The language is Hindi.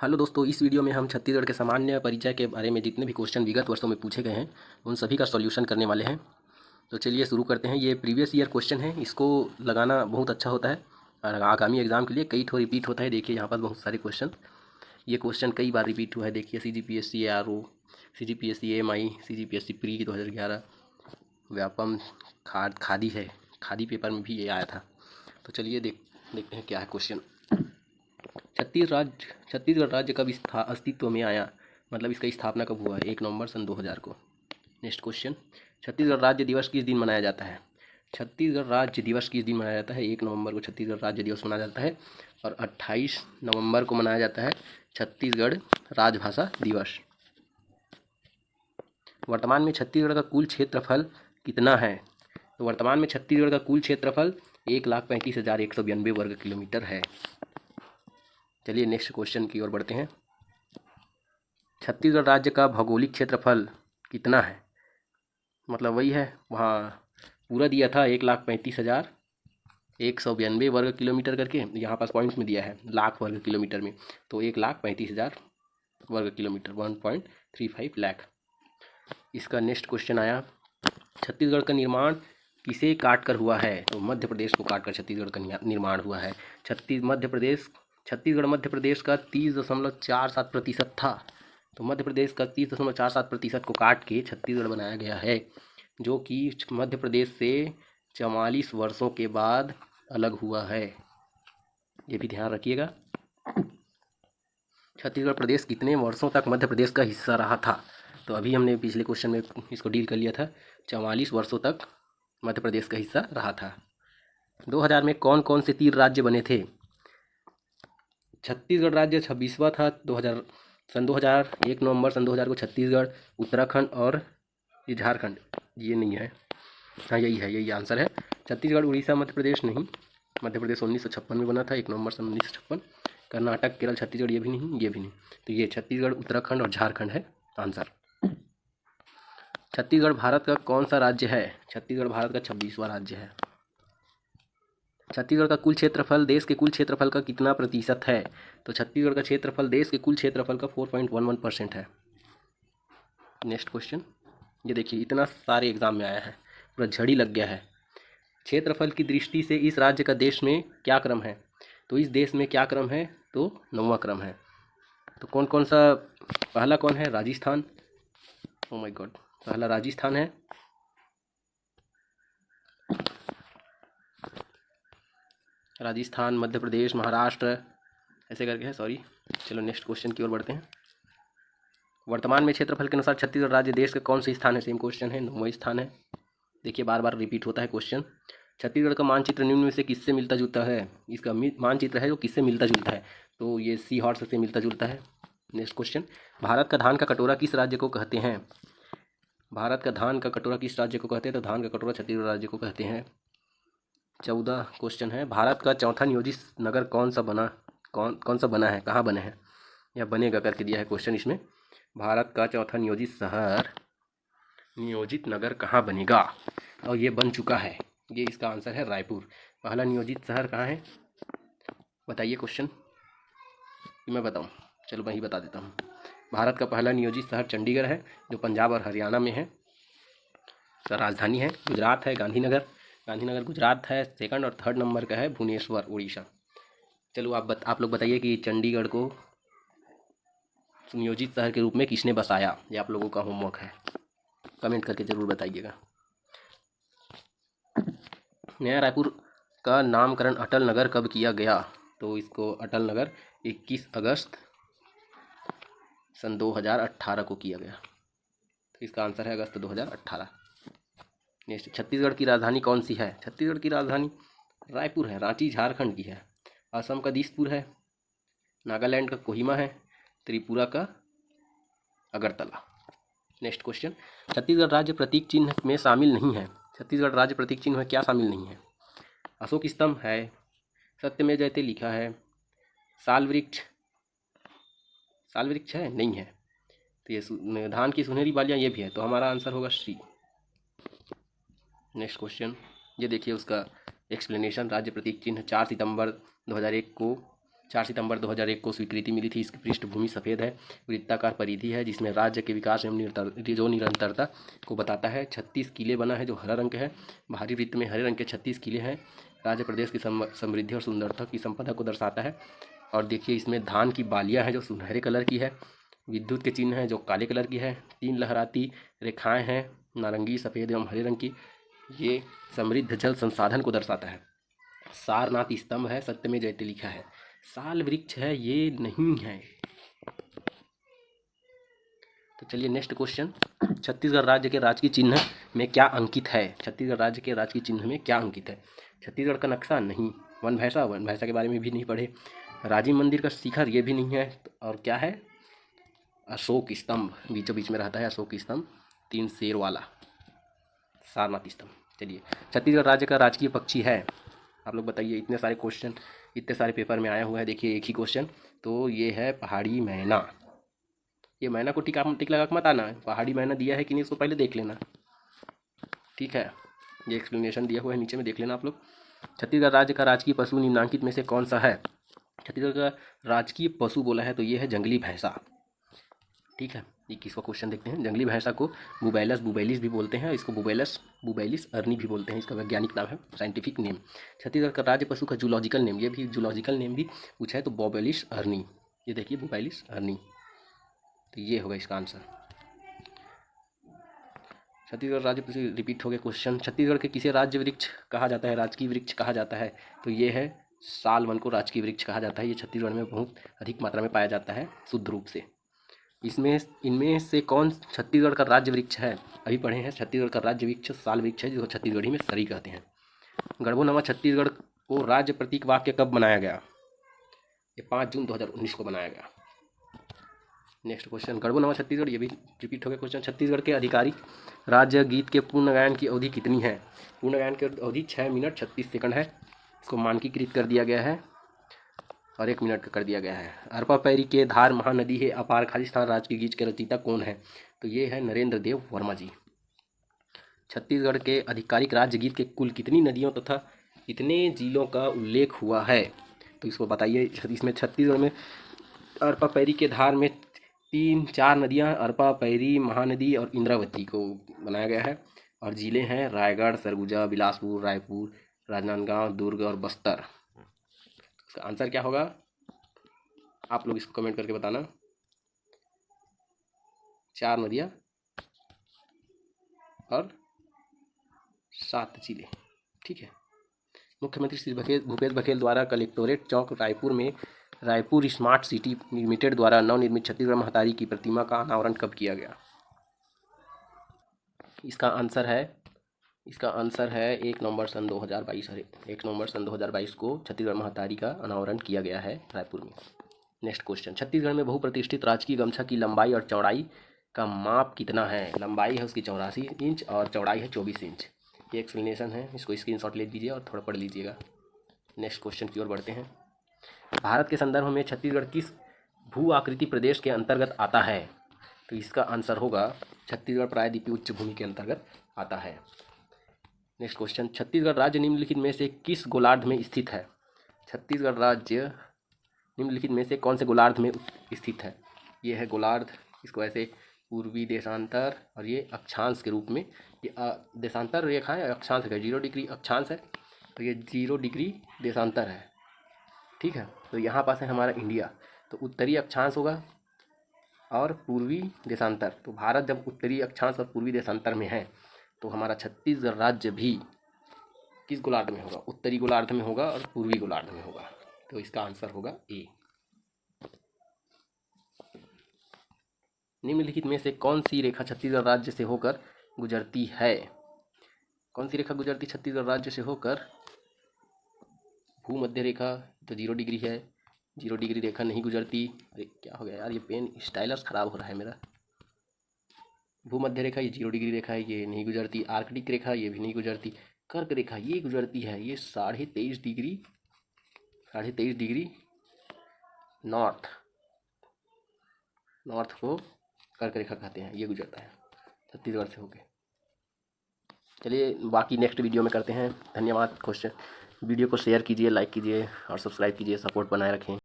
हेलो दोस्तों, इस वीडियो में हम छत्तीसगढ़ के सामान्य परिचय के बारे में जितने भी क्वेश्चन विगत वर्षों में पूछे गए हैं उन सभी का सॉल्यूशन करने वाले हैं। तो चलिए शुरू करते हैं। ये प्रीवियस ईयर क्वेश्चन है, इसको लगाना बहुत अच्छा होता है और आगामी एग्जाम के लिए कई ठो रिपीट होता है। देखिए यहाँ पर बहुत सारे क्वेश्चन, ये क्वेश्चन कई बार रिपीट हुआ है। देखिए CGPSC ARO, CGPSC AMI, CGPSC pre 2011, Vyapam, khadi है, खादी पेपर में भी ये आया था। तो चलिए देखते हैं क्या है क्वेश्चन। छत्तीसगढ़ राज्य कब अस्तित्व में आया, मतलब इसका स्थापना कब हुआ? 1 नवंबर सन 2000 को। नेक्स्ट क्वेश्चन, छत्तीसगढ़ राज्य दिवस किस दिन मनाया जाता है? छत्तीसगढ़ राज्य दिवस किस दिन मनाया जाता है? 1 नवंबर को छत्तीसगढ़ राज्य दिवस मनाया जाता है और 28 नवंबर को मनाया जाता है छत्तीसगढ़ राजभाषा दिवस। वर्तमान में छत्तीसगढ़ का कुल क्षेत्रफल कितना है? तो वर्तमान में छत्तीसगढ़ का कुल क्षेत्रफल 1,35,192 वर्ग किलोमीटर है। चलिए नेक्स्ट क्वेश्चन की ओर बढ़ते हैं। छत्तीसगढ़ राज्य का भौगोलिक क्षेत्रफल कितना है? मतलब वही है, वहाँ पूरा दिया था 1,35,192 वर्ग किलोमीटर करके, यहाँ पास पॉइंट्स में दिया है लाख वर्ग किलोमीटर में, तो 1,35,000 वर्ग किलोमीटर 1.35 लाख। इसका नेक्स्ट क्वेश्चन आया, छत्तीसगढ़ का निर्माण किसे काट कर हुआ है? तो मध्य प्रदेश को काट कर छत्तीसगढ़ का निर्माण हुआ है। छत्तीसगढ़ मध्य प्रदेश का 30.47% था, तो मध्य प्रदेश का 30.47% को काट के छत्तीसगढ़ बनाया गया है, जो कि मध्य प्रदेश से 44 वर्षों के बाद अलग हुआ है। ये भी ध्यान रखिएगा। छत्तीसगढ़ प्रदेश कितने वर्षों तक मध्य प्रदेश का हिस्सा रहा था? तो अभी हमने पिछले क्वेश्चन में इसको डील कर लिया था, 44 वर्षों तक मध्य प्रदेश का हिस्सा रहा था। 2000 में कौन कौन से 3 राज्य बने थे? छत्तीसगढ़ राज्य 26वां था। 2000 1 नवंबर सन 2000 को छत्तीसगढ़, उत्तराखंड और ये झारखंड, ये नहीं है, हाँ यही है, यही आंसर है। छत्तीसगढ़, उड़ीसा, मध्य प्रदेश नहीं। मध्य प्रदेश 1956 में बना था, 1 नवंबर सन 1956। कर्नाटक, केरल, छत्तीसगढ़, ये भी नहीं, ये भी नहीं। तो ये छत्तीसगढ़, उत्तराखंड और झारखंड है आंसर। छत्तीसगढ़ भारत का कौन सा राज्य है? छत्तीसगढ़ भारत का 26वां राज्य है। छत्तीसगढ़ का कुल क्षेत्रफल देश के कुल क्षेत्रफल का कितना प्रतिशत है? तो छत्तीसगढ़ का क्षेत्रफल देश के कुल क्षेत्रफल का 4.11% है। नेक्स्ट क्वेश्चन, ये देखिए इतना सारे एग्जाम में आया है, पूरा झड़ी लग गया है। क्षेत्रफल की दृष्टि से इस राज्य का देश में क्या क्रम है? तो इस देश में क्या क्रम है? तो 9वां क्रम है। तो कौन कौन सा, पहला कौन है? राजस्थान, ओ माय गॉड, पहला राजस्थान है। राजस्थान, मध्य प्रदेश, महाराष्ट्र, ऐसे करके है, सॉरी। चलो नेक्स्ट क्वेश्चन की ओर बढ़ते हैं। वर्तमान में क्षेत्रफल के अनुसार छत्तीसगढ़ राज्य देश का कौन सा स्थान है? सेम क्वेश्चन है, 9वां स्थान है। देखिए बार बार रिपीट होता है क्वेश्चन। छत्तीसगढ़ का मानचित्र निम्न में से किससे मिलता जुलता है? इसका मानचित्र है जो किससे मिलता जुलता है? तो ये सी हॉर्स से मिलता जुलता है। नेक्स्ट क्वेश्चन, भारत का धान का कटोरा किस राज्य को कहते हैं? भारत का धान का कटोरा किस राज्य को कहते हैं? तो धान का कटोरा छत्तीसगढ़ राज्य को कहते हैं। 14 क्वेश्चन है, भारत का चौथा नियोजित नगर कौन सा बना है, कहाँ बने हैं या बनेगा करके दिया है क्वेश्चन इसमें। भारत का चौथा नियोजित नगर कहाँ बनेगा? और ये बन चुका है, ये इसका आंसर है रायपुर। पहला नियोजित शहर कहाँ है बताइए क्वेश्चन, मैं बताऊँ? चलो मैं ही बता देता हूँ। भारत का पहला नियोजित शहर चंडीगढ़ है, जो पंजाब और हरियाणा में है। तो राजधानी है गुजरात है, गांधीनगर गुजरात है। सेकंड और थर्ड नंबर का है भुवनेश्वर, उड़ीसा। चलो आप लोग बताइए कि चंडीगढ़ को सुनियोजित शहर के रूप में किसने बसाया? ये आप लोगों का होमवर्क है, कमेंट करके ज़रूर बताइएगा। नया रायपुर का नामकरण अटल नगर कब किया गया? तो इसको अटल नगर 21 अगस्त सन 2018 को किया गया। तो इसका आंसर है अगस्त 2018। नेक्स्ट, छत्तीसगढ़ की राजधानी कौन सी है? छत्तीसगढ़ की राजधानी रायपुर है। रांची झारखंड की है। असम का दिसपुर है। नागालैंड का कोहिमा है। त्रिपुरा का अगरतला। नेक्स्ट क्वेश्चन, छत्तीसगढ़ राज्य प्रतीक चिन्ह में शामिल नहीं है। छत्तीसगढ़ राज्य प्रतीक चिन्ह में क्या शामिल नहीं है? अशोक स्तंभ है, सत्यमेव जयते लिखा है, साल वृक्ष है, नहीं है। तो ये धान की सुनहरी बालियाँ, ये भी है, तो हमारा आंसर होगा सी। नेक्स्ट क्वेश्चन, ये देखिए उसका एक्सप्लेनेशन। राज्य प्रतीक चिन्ह 4 सितंबर 2001 को 4 सितंबर 2001 को स्वीकृति मिली थी। इसकी पृष्ठभूमि सफ़ेद है, वृत्ताकार परिधि है जिसमें राज्य के विकास एवं निरंतरता को बताता है। 36 किले बना है जो हरा रंग के है। बाहरी वृत्त में हरे रंग के 36 किले हैं। राज्य प्रदेश की समृद्धि और सुंदरता की संपदा को दर्शाता है। और देखिए इसमें धान की बालियाँ हैं जो सुनहरे कलर की है। विद्युत के चिन्ह हैं जो काले कलर की है। 3 लहराती रेखाएं हैं नारंगी, सफ़ेद एवं हरे रंग की। ये समृद्ध जल संसाधन को दर्शाता है। सारनाथ स्तंभ है, सत्य में जयते लिखा है। साल वृक्ष है, ये नहीं है। तो चलिए नेक्स्ट क्वेश्चन, छत्तीसगढ़ राज्य के राजकीय चिन्ह में क्या अंकित है? छत्तीसगढ़ राज्य के राजकीय चिन्ह में क्या अंकित है? छत्तीसगढ़ का नक्शा नहीं। वन भैंसा के बारे में भी नहीं पढ़े। राजीव मंदिर का शिखर ये भी नहीं है। और क्या है? अशोक स्तंभ, बीचों बीच में रहता है अशोक स्तंभ, 3 शेर वाला सारनाथ स्तंभ। चलिए, छत्तीसगढ़ राज्य का राजकीय पक्षी है, आप लोग बताइए। इतने सारे क्वेश्चन इतने सारे पेपर में आया हुआ है। देखिए एक ही क्वेश्चन, तो ये है पहाड़ी मैना। ये मैना को टिक लगा के मत आना, पहाड़ी मैना दिया है कि नहीं उसको पहले देख लेना, ठीक है। ये एक्सप्लेनेशन दिया हुआ है नीचे में, देख लेना आप लोग। छत्तीसगढ़ राज्य का राजकीय पशु निम्नलिखित में से कौन सा है? छत्तीसगढ़ का राजकीय पशु बोला है तो ये है जंगली भैंसा, ठीक है। 21 का क्वेश्चन देखते हैं। जंगली भैंसा को बुबैलिस भी बोलते हैं। इसको बुबैलिस अर्नी भी बोलते हैं। इसका वैज्ञानिक नाम है, साइंटिफिक नेम। छत्तीसगढ़ का राज्य पशु का जूलॉजिकल नेम, ये भी जूलॉजिकल नेम भी पूछा है तो बुबैलिस अर्नी। ये देखिए बुबैलिस अर्नी, तो ये होगा इसका आंसर। छत्तीसगढ़ राज्य पशु रिपीट हो गया क्वेश्चन। छत्तीसगढ़ के किसे राज्य वृक्ष कहा जाता है, राजकीय वृक्ष कहा जाता है? तो ये है साल वन को राजकीय वृक्ष कहा जाता है। ये छत्तीसगढ़ में बहुत अधिक मात्रा में पाया जाता है शुद्ध रूप से। इनमें से कौन छत्तीसगढ़ का राज्य वृक्ष है? अभी पढ़े हैं, छत्तीसगढ़ का राज्य वृक्ष साल वृक्ष है जिसको छत्तीसगढ़ी में सरी कहते हैं। गढ़बो नवा छत्तीसगढ़ को राज्य प्रतीक वाक्य कब बनाया गया? ये 5 जून 2019 को बनाया गया। नेक्स्ट क्वेश्चन, गढ़बो नवा छत्तीसगढ़, ये भी रिपीट हो गया क्वेश्चन। छत्तीसगढ़ के आधिकारिक राज्य गीत के पूर्ण गायन की अवधि कितनी है? पूर्ण गायन की अवधि 6 मिनट 36 सेकंड है। इसको मानकीकृत कर दिया गया है और 1 मिनट का कर दिया गया है। अरपा पैरी के धार महानदी है अपार खालिस्तान राज्य के गीत के रचयिता कौन है? तो ये है नरेंद्र देव वर्मा जी। छत्तीसगढ़ के आधिकारिक राज्य गीत के कुल कितनी नदियों तथा कितने जिलों का उल्लेख हुआ है? तो इसको बताइए। इसमें छत्तीसगढ़ में अरपा पैरी के धार में 3-4 नदियाँ, अरपा पैरी, महानदी और इंद्रावती को बनाया गया है। और जिले हैं रायगढ़, सरगुजा, बिलासपुर, रायपुर, राजनांदगांव, दुर्ग और बस्तर। इसका आंसर क्या होगा आप लोग इसको कमेंट करके बताना। 4 नदियाँ और 7 जिले, ठीक है। मुख्यमंत्री श्री भूपेश बघेल द्वारा कलेक्टोरेट चौक रायपुर में रायपुर स्मार्ट सिटी लिमिटेड द्वारा नवनिर्मित छत्तीसगढ़ महतारी की प्रतिमा का अनावरण कब किया गया? इसका आंसर है 1 नवंबर सन 2022। 1 नवंबर सन 2022 को छत्तीसगढ़ महतारी का अनावरण किया गया है रायपुर में। नेक्स्ट क्वेश्चन, छत्तीसगढ़ में बहुप्रतिष्ठित राजकीय गमछा की लंबाई और चौड़ाई का माप कितना है? लंबाई है उसकी 84 इंच और चौड़ाई है 24 इंच। ये एक्सप्लेनेशन है, इसको स्क्रीनशॉट ले लीजिए और थोड़ा पढ़ लीजिएगा। नेक्स्ट क्वेश्चन की ओर बढ़ते हैं। भारत के संदर्भ में छत्तीसगढ़ किस भू आकृति प्रदेश के अंतर्गत आता है? तो इसका आंसर होगा छत्तीसगढ़ प्रायद्वीपीय उच्च भूमि के अंतर्गत आता है। नेक्स्ट क्वेश्चन, छत्तीसगढ़ राज्य निम्नलिखित में से किस गोलार्ध में स्थित है? छत्तीसगढ़ राज्य निम्नलिखित में से कौन से गोलार्ध में स्थित है? ये है गोलार्ध, इसको ऐसे पूर्वी देशांतर और ये अक्षांश के रूप में, ये देशांतर रेखा है, अक्षांश है, 0 डिग्री अक्षांश है तो ये 0 डिग्री देशांतर है, ठीक है। तो यहाँ पास है हमारा इंडिया, तो उत्तरी अक्षांश होगा और पूर्वी देशांतर। तो भारत जब उत्तरी अक्षांश और पूर्वी देशांतर में है तो हमारा छत्तीसगढ़ राज्य भी किस गोलार्ध में होगा? उत्तरी गोलार्ध में होगा और पूर्वी गोलार्ध में होगा। तो इसका आंसर होगा ए। निम्नलिखित में से कौन सी रेखा छत्तीसगढ़ राज्य से होकर गुजरती है? कौन सी रेखा गुजरती छत्तीसगढ़ राज्य से होकर? भूमध्य रेखा तो 0 डिग्री है, 0 डिग्री रेखा नहीं गुजरती। अरे क्या हो गया यार, ये पेन स्टाइलस ख़राब हो रहा है मेरा। भूमध्य रेखा ये 0 डिग्री रेखा है, ये नहीं गुजरती। आर्कटिक रेखा ये भी नहीं गुजरती। कर्क रेखा ये गुजरती है, ये 23.5 डिग्री नॉर्थ को कर्क रेखा कहते हैं, ये गुजरता है छत्तीसगढ़ से होके। चलिए बाकी नेक्स्ट वीडियो में करते हैं। धन्यवाद। वीडियो को शेयर कीजिए, लाइक कीजिए और सब्सक्राइब कीजिए, सपोर्ट बनाए रखें।